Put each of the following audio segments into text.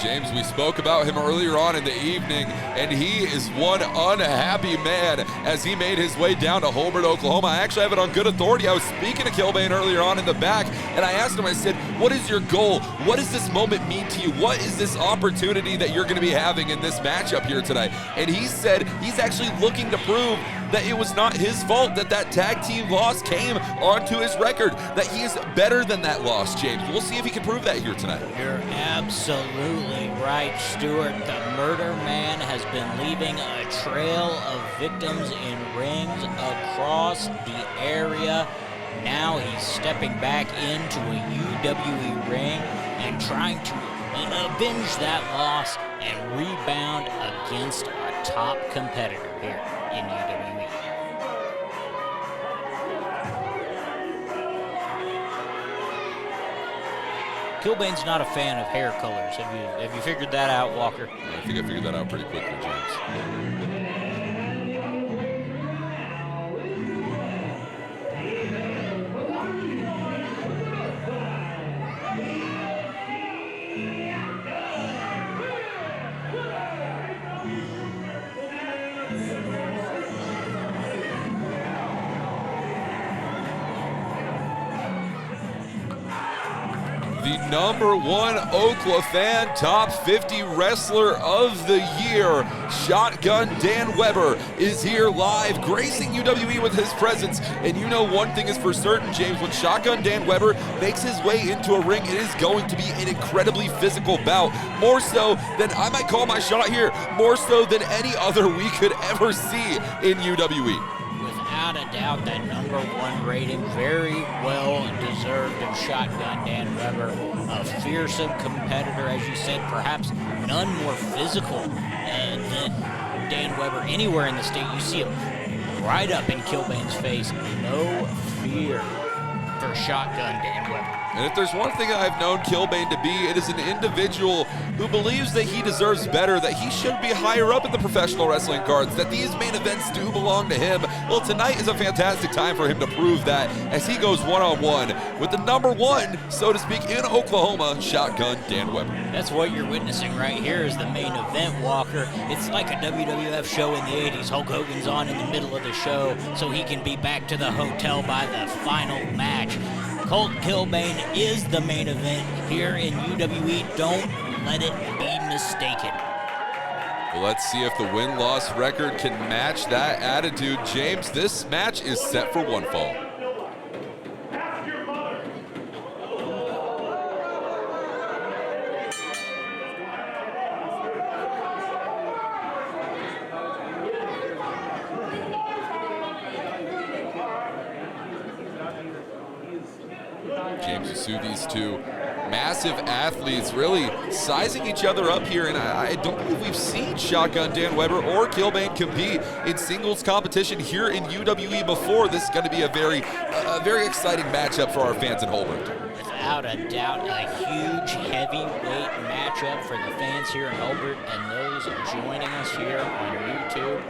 James, we spoke about him earlier on in the evening, and he is one unhappy man as he made his way down to Holbert, Oklahoma. I actually have it on good authority. I was speaking to Killbane earlier on in the back, and I asked him, I said, what is your goal? What does this moment mean to you? What is this opportunity that you're going to be having in this matchup here tonight? And he said he's actually looking to prove that it was not his fault that that tag team loss came onto his record, that he is better than that loss, James. We'll see if he can prove that here tonight. You're absolutely right, Stuart. The murder man has been leaving a trail of victims in rings across the area. Now he's stepping back into a UWE ring and trying to avenge that loss and rebound against a top competitor here in UWE. Killbane's not a fan of hair colors. Have you figured that out, Walker? I think I figured that out pretty quickly, James. The #1 Oklahoma fan top 50 wrestler of the year, Shotgun Dan Weber, is here live, gracing UWE with his presence. And you know one thing is for certain, James, when Shotgun Dan Weber makes his way into a ring, it is going to be an incredibly physical bout. More so than, I might call my shot here, more so than any other we could ever see in UWE. Without a doubt, that #1 rating, very well deserved of Shotgun Dan Weber. A fearsome competitor, as you said, perhaps none more physical than Dan Weber anywhere in the state. You see him right up in Killbane's face. No fear for Shotgun Dan Weber. And if there's one thing I've known Killbane to be, it is an individual who believes that he deserves better, that he should be higher up in the professional wrestling cards, that these main events do belong to him. Well, tonight is a fantastic time for him to prove that as he goes one-on-one with the #1, so to speak, in Oklahoma, Shotgun Dan Weber. That's what you're witnessing right here is the main event, Walker. It's like a WWF show in the 80s. Hulk Hogan's on in the middle of the show so he can be back to the hotel by the final match. Colt Killbane is the main event here in UWE. Don't let it be mistaken. Well, let's see if the win-loss record can match that attitude. James, this match is set for one fall. James, you see these two massive athletes really sizing each other up here, and I don't believe we've seen Shotgun Dan Weber or Killbane compete in singles competition here in UWE before. This is going to be a very exciting matchup for our fans in Holbert. Without a doubt, a huge heavyweight matchup for the fans here in Holbert and those joining us here on YouTube.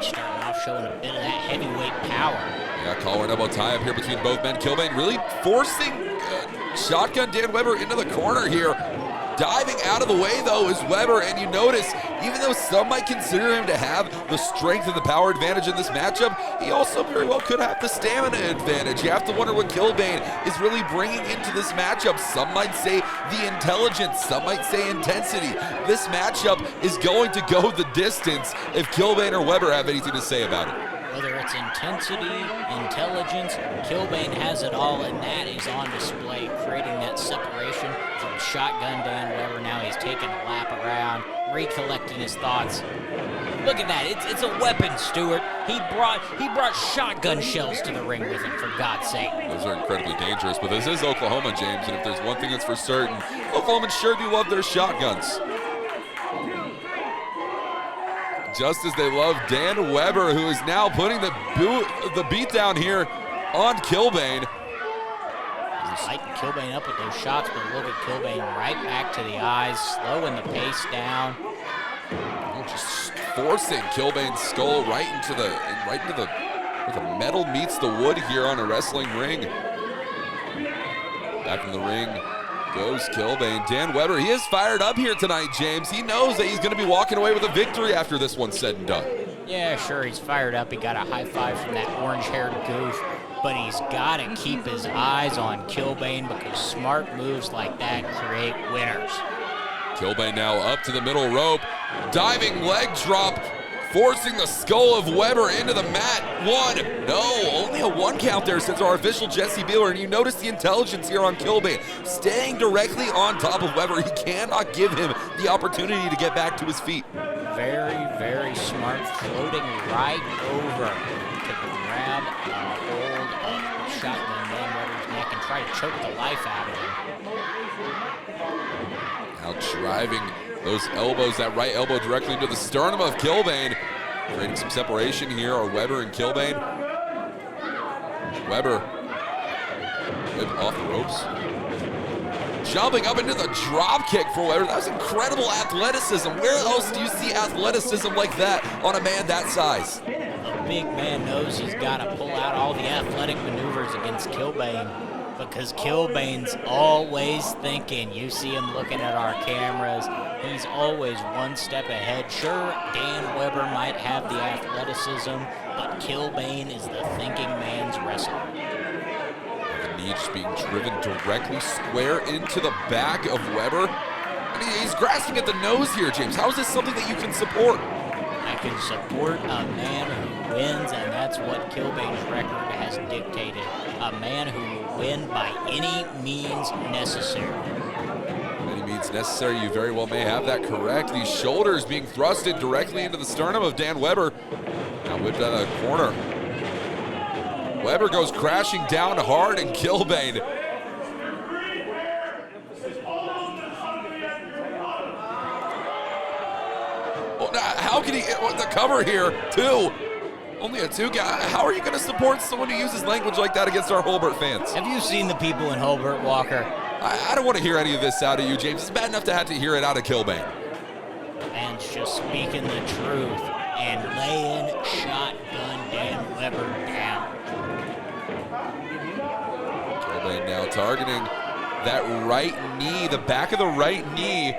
Starting off showing a bit of that heavyweight power. Yeah, collar and elbow tie up here between both men. Killbane really forcing Shotgun Dan Weber into the corner here. Diving out of the way, though, is Weber, and you notice, even though some might consider him to have the strength and the power advantage in this matchup, he also very well could have the stamina advantage. You have to wonder what Killbane is really bringing into this matchup. Some might say the intelligence, some might say intensity. This matchup is going to go the distance if Killbane or Weber have anything to say about it. Whether it's intensity, intelligence, Killbane has it all, and that is on display, creating that separation from Shotgun Dan Weber. Now he's taking a lap around, recollecting his thoughts. Look at that, it's a weapon, Stuart. He brought shotgun shells to the ring with him, for God's sake. Those are incredibly dangerous, but this is Oklahoma, James, and if there's one thing that's for certain, Oklahomans sure do love their shotguns. Just as they love Dan Weber, who is now putting the beat down here on Killbane. Lighting Killbane up with those shots, but look at Killbane right back to the eyes, slowing the pace down. Just forcing Killbane's skull right into the where the metal meets the wood here on a wrestling ring. Back in the ring goes Killbane. Dan Weber, he is fired up here tonight, James. He knows that he's going to be walking away with a victory after this one's said and done. Yeah, sure, he's fired up. He got a high five from that orange-haired goof, but he's got to keep his eyes on Killbane because smart moves like that create winners. Killbane now up to the middle rope. Diving leg drop, forcing the skull of Weber into the mat. One. No, only a one count there since our official Jesse Beeler. And you notice the intelligence here on Killbane. Staying directly on top of Weber. He cannot give him the opportunity to get back to his feet. Very, very smart, floating right over to grab a hold of Shotgun Dan Weber's neck and try to choke the life out of him. Now driving those elbows, that right elbow directly into the sternum of Killbane. Creating some separation here are Weber and Killbane. Weber whip off the ropes. Jumping up into the drop kick for Weber. That was incredible athleticism. Where else do you see athleticism like that on a man that size? A big man knows he's got to pull out all the athletic maneuvers against Killbane because Killbane's always thinking. You see him looking at our cameras. He's always one step ahead. Sure, Dan Weber might have the athleticism, but Killbane is the thinking man's wrestler. Knee just being driven directly square into the back of Weber. And he's grasping at the nose here, James. How is this something that you can support? I can support a man who wins, and that's what Killbane's record has dictated. A man who will win by any means necessary. Any means necessary, you very well may have that correct. These shoulders being thrusted directly into the sternum of Dan Weber. Now whipped out of the corner. Weber goes crashing down hard, and Killbane well, now, how can he get the cover here? Two. Only a two guy. How are you going to support someone who uses language like that against our Holbert fans? Have you seen the people in Holbert, Walker? I don't want to hear any of this out of you, James. It's bad enough to have to hear it out of Killbane. And just speaking the truth and laying Shotgun Dan Weber down. Killbane now targeting that right knee, the back of the right knee.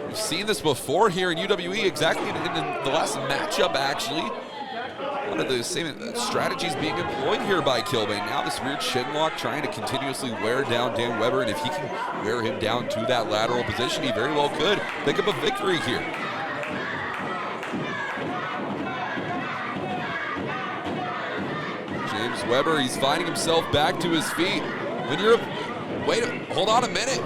We've seen this before here in UWE, exactly in the last matchup, actually. One of the same strategies being employed here by Killbane. Now this rear chin lock trying to continuously wear down Dan Weber, and if he can wear him down to that lateral position, he very well could pick up a victory here. James Weber, he's finding himself back to his feet. When you're, hold on a minute.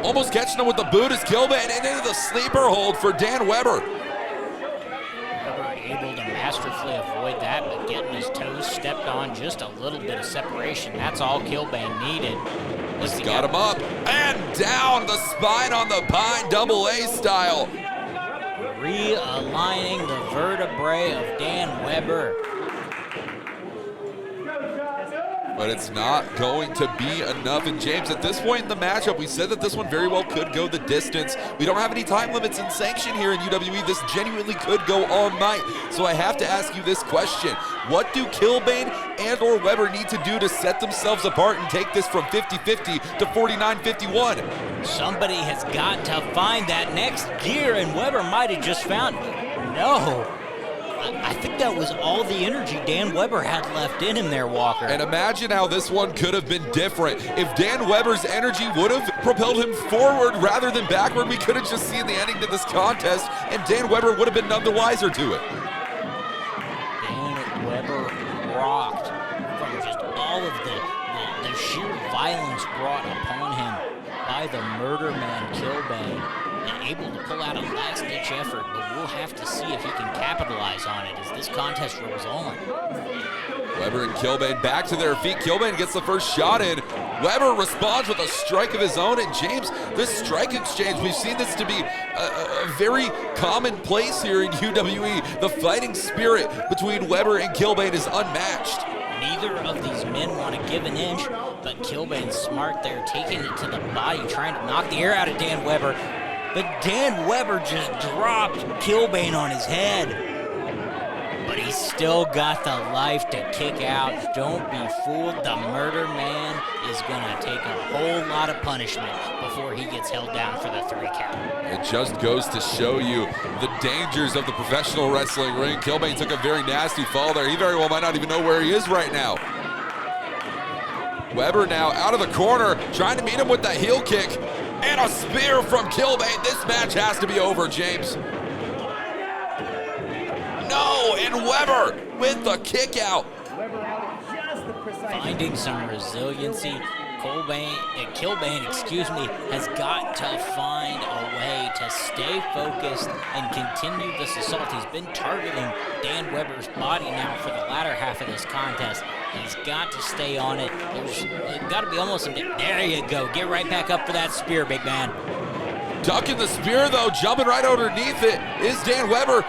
Almost catching him with the boot is Killbane, and into the sleeper hold for Dan Weber. Weber able to masterfully avoid that, but getting his toes stepped on, just a little bit of separation. That's all Killbane needed. Got him up and down the spine on the pine, double A style. Realigning the vertebrae of Dan Weber. But it's not going to be enough. And James, at this point in the matchup, we said that this one very well could go the distance. We don't have any time limits in sanction here in UWE. This genuinely could go all night. So I have to ask you this question. What do Killbane and or Weber need to do to set themselves apart and take this from 50-50 to 49-51? Somebody has got to find that next gear, and Weber might have just found it. No. I think that was all the energy Dan Weber had left in him there, Walker. And imagine how this one could have been different. If Dan Weber's energy would have propelled him forward rather than backward, we could have just seen the ending to this contest, and Dan Weber would have been none the wiser to it. Dan Weber rocked from just all of the sheer violence brought upon him by the murder man Killbane. And able to pull out a last-ditch effort, but we'll have to see if he can capitalize on it as this contest rolls on. Weber and Killbane back to their feet. Killbane gets the first shot in. Weber responds with a strike of his own. And James, this strike exchange, we've seen this to be a very commonplace here in UWE. The fighting spirit between Weber and Killbane is unmatched. Neither of these men want to give an inch, but Killbane's smart there, taking it to the body, trying to knock the air out of Dan Weber. But Dan Weber just dropped Killbane on his head. But he He's still got the life to kick out. Don't be fooled. The murder man is going to take a whole lot of punishment before he gets held down for the 3 count. It just goes to show you the dangers of the professional wrestling ring. Killbane took a very nasty fall there. He very well might not even know where he is right now. Weber now out of the corner, trying to meet him with that heel kick. And a spear from Killbane. This match has to be over, James. No, and Weber with the kick out. Finding some resiliency. Killbane, has got to find a way to stay focused and continue this assault. He's been targeting Dan Weber's body now for the latter half of this contest. He's got to stay on it. There's got to be almost there you go. Get right back up for that spear, big man. Ducking the spear, though, jumping right underneath it is Dan Weber.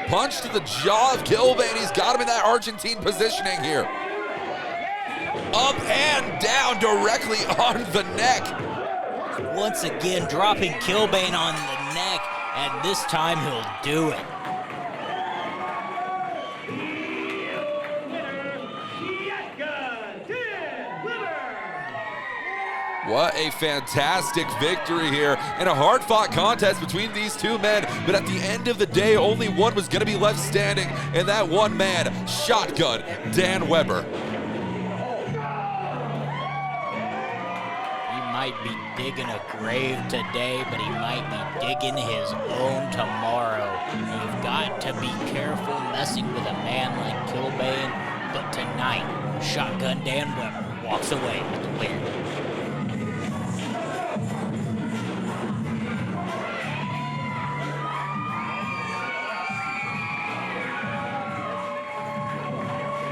Punch to the jaw of Killbane. He's got him in that Argentine positioning here. Up and down directly on the neck. Once again, dropping Killbane on the neck, and this time he'll do it. What a fantastic victory here in a hard-fought contest between these two men. But at the end of the day, only one was going to be left standing, and that one man, Shotgun Dan Weber. He might be digging a grave today, but he might be digging his own tomorrow. You've got to be careful messing with a man like Killbane, but tonight, Shotgun Dan Weber walks away with the win.